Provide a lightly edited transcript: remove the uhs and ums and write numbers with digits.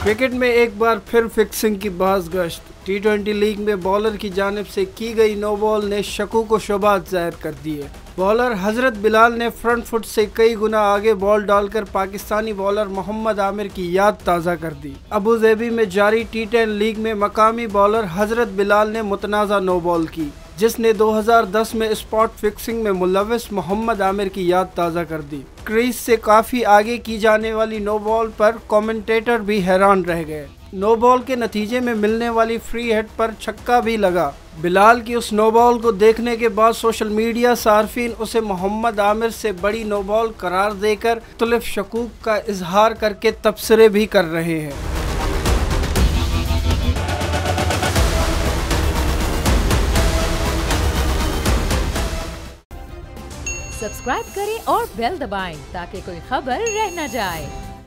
Cricket में एक बार फिर फिक्सिंग की बाज़गश्त। टी20 लीग में बॉलर की जानिब से की गई नो बॉल ने शकू को शोबात ज़ाहिर कर दी है। बॉलर हजरत बिलाल ने फ्रंट फुट से कई गुना आगे बॉल डालकर पाकिस्तानी बॉलर मोहम्मद आमिर की याद ताज़ा कर दी। अबू धाबी में जारी टी10 लीग में मकामी बॉलर हजरत बिलाल ने मुतनाज़ा नो बॉल की, जिसने 2010 में स्पॉट फिक्सिंग में मुलव्वस मोहम्मद आमिर की याद ताज़ा कर दी। क्रीज से काफ़ी आगे की जाने वाली नो बॉल पर कमेंटेटर भी हैरान रह गए। नो बॉल के नतीजे में मिलने वाली फ्री हिट पर छक्का भी लगा। बिलाल की उस नो बॉल को देखने के बाद सोशल मीडिया सार्फिन उसे मोहम्मद आमिर से बड़ी नो बॉल करार देकर मुख्तलिफ शकूक का इजहार करके तबसरे भी कर रहे हैं। सब्सक्राइब करें और बेल दबाएं ताकि कोई खबर रह न जाए।